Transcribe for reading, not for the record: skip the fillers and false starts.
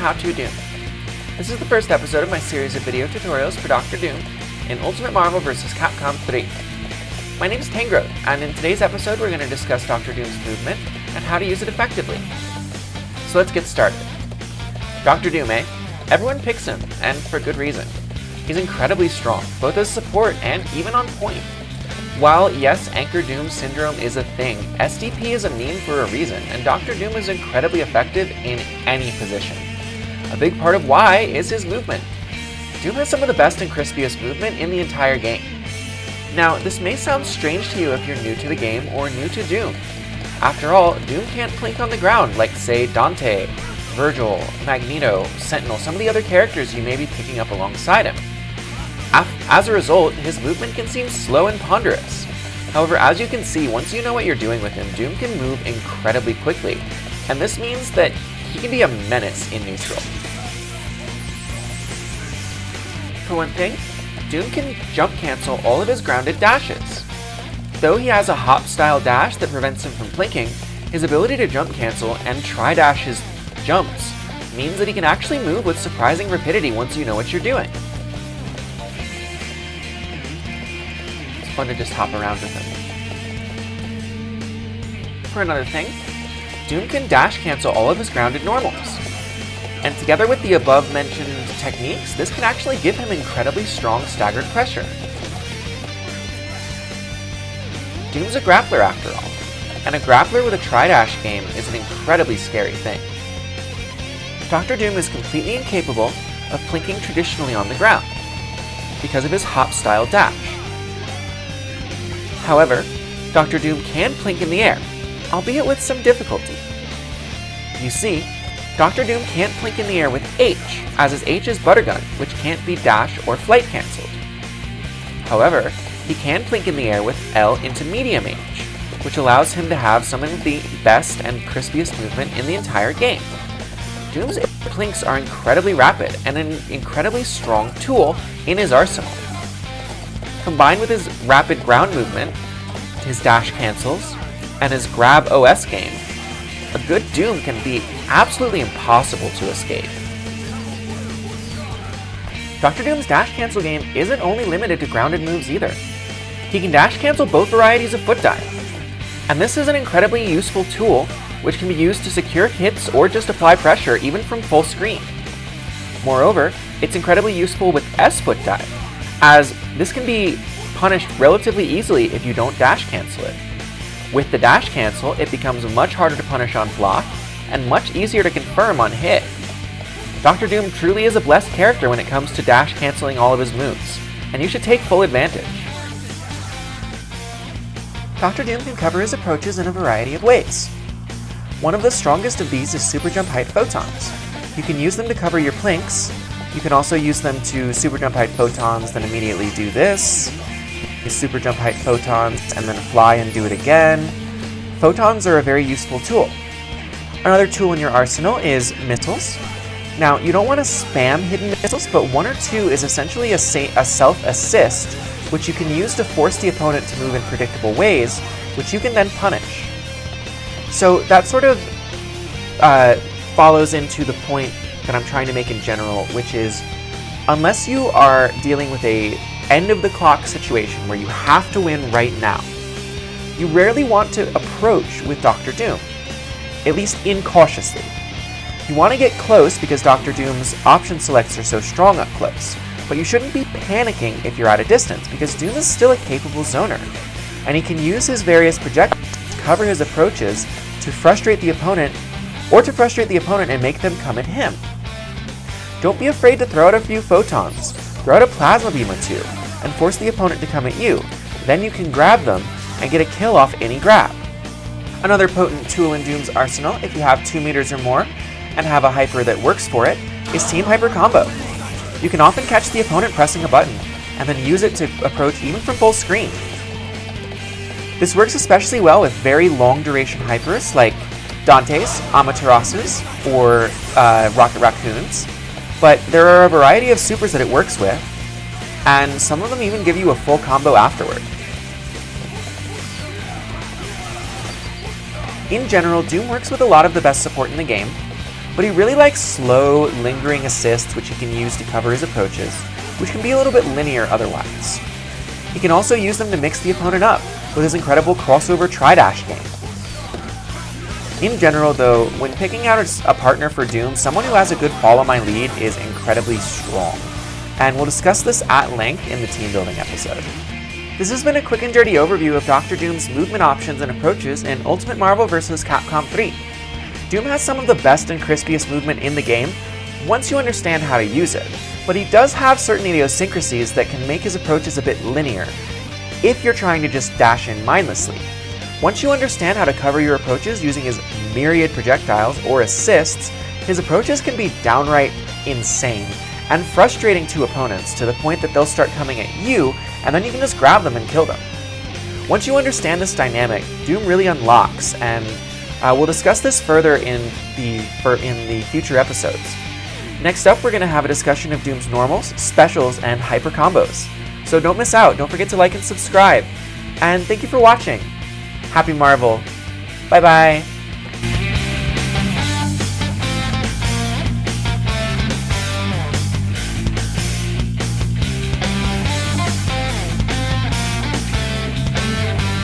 How To Doom. This is the first episode of my series of video tutorials for Dr. Doom in Ultimate Marvel vs. Capcom 3. My name is Tangrowth, and in today's episode we're going to discuss Dr. Doom's movement and how to use it effectively. So let's get started. Dr. Doom, eh? Everyone picks him, and for good reason. He's incredibly strong, both as support and even on point. While, yes, Anchor Doom Syndrome is a thing, SDP is a meme for a reason, and Dr. Doom is incredibly effective in any position. A big part of why is his movement. Doom has some of the best and crispiest movement in the entire game. Now, this may sound strange to you if you're new to the game or new to Doom. After all, Doom can't plink on the ground like, say, Dante, Virgil, Magneto, Sentinel, some of the other characters you may be picking up alongside him. As a result, his movement can seem slow and ponderous. However, as you can see, once you know what you're doing with him, Doom can move incredibly quickly, and this means that he can be a menace in neutral. For one thing, Doom can jump cancel all of his grounded dashes. Though he has a hop-style dash that prevents him from plinking, his ability to jump cancel and tri-dash his jumps means that he can actually move with surprising rapidity once you know what you're doing. Fun to just hop around with him. For another thing, Doom can dash cancel all of his grounded normals. And together with the above mentioned techniques, this can actually give him incredibly strong staggered pressure. Doom's a grappler after all, and a grappler with a tri-dash game is an incredibly scary thing. Dr. Doom is completely incapable of plinking traditionally on the ground because of his hop-style dash. However, Dr. Doom can plink in the air, albeit with some difficulty. You see, Dr. Doom can't plink in the air with H, as his H is Buttergun, which can't be dash or flight cancelled. However, he can plink in the air with L into medium H, which allows him to have some of the best and crispiest movement in the entire game. Doom's plinks are incredibly rapid and an incredibly strong tool in his arsenal. Combined with his rapid ground movement, his dash cancels, and his grab OS game, a good Doom can be absolutely impossible to escape. Dr. Doom's dash cancel game isn't only limited to grounded moves either. He can dash cancel both varieties of foot dive, and this is an incredibly useful tool which can be used to secure hits or just apply pressure even from full screen. Moreover, it's incredibly useful with S foot dive, as this can be punished relatively easily if you don't dash cancel it. With the dash cancel, it becomes much harder to punish on block and much easier to confirm on hit. Dr. Doom truly is a blessed character when it comes to dash canceling all of his moves, and you should take full advantage. Dr. Doom can cover his approaches in a variety of ways. One of the strongest of these is super jump height photons. You can use them to cover your plinks. You can also use them to super jump height photons, then immediately do this. You super jump height photons, and then fly and do it again. Photons are a very useful tool. Another tool in your arsenal is missiles. Now, you don't want to spam hidden missiles, but one or two is essentially a self-assist, which you can use to force the opponent to move in predictable ways, which you can then punish. So that sort of follows into the point that I'm trying to make in general, which is, unless you are dealing with a end of the clock situation where you have to win right now, you rarely want to approach with Dr. Doom, at least incautiously. You want to get close because Dr. Doom's option selects are so strong up close, but you shouldn't be panicking if you're at a distance because Doom is still a capable zoner, and he can use his various projectiles to cover his approaches to frustrate the opponent, or to frustrate the opponent and make them come at him. Don't be afraid to throw out a few photons. Throw out a plasma beam or two, and force the opponent to come at you. Then you can grab them and get a kill off any grab. Another potent tool in Doom's arsenal, if you have 2 meters or more, and have a hyper that works for it, is Team Hyper Combo. You can often catch the opponent pressing a button, and then use it to approach even from full screen. This works especially well with very long duration hypers like Dante's, Amaterasu's, or Rocket Raccoon's, but there are a variety of supers that it works with, and some of them even give you a full combo afterward. In general, Doom works with a lot of the best support in the game, but he really likes slow, lingering assists which he can use to cover his approaches, which can be a little bit linear otherwise. He can also use them to mix the opponent up with his incredible crossover tri-dash game. In general though, when picking out a partner for Doom, someone who has a good follow my lead is incredibly strong, and we'll discuss this at length in the team building episode. This has been a quick and dirty overview of Dr. Doom's movement options and approaches in Ultimate Marvel vs. Capcom 3. Doom has some of the best and crispiest movement in the game once you understand how to use it, but he does have certain idiosyncrasies that can make his approaches a bit linear if you're trying to just dash in mindlessly. Once you understand how to cover your approaches using his myriad projectiles or assists, his approaches can be downright insane and frustrating to opponents to the point that they'll start coming at you and then you can just grab them and kill them. Once you understand this dynamic, Doom really unlocks, and we'll discuss this further in the future episodes. Next up, we're going to have a discussion of Doom's normals, specials, and hyper combos. So don't miss out, don't forget to like and subscribe. And thank you for watching. Happy Marvel. Bye bye.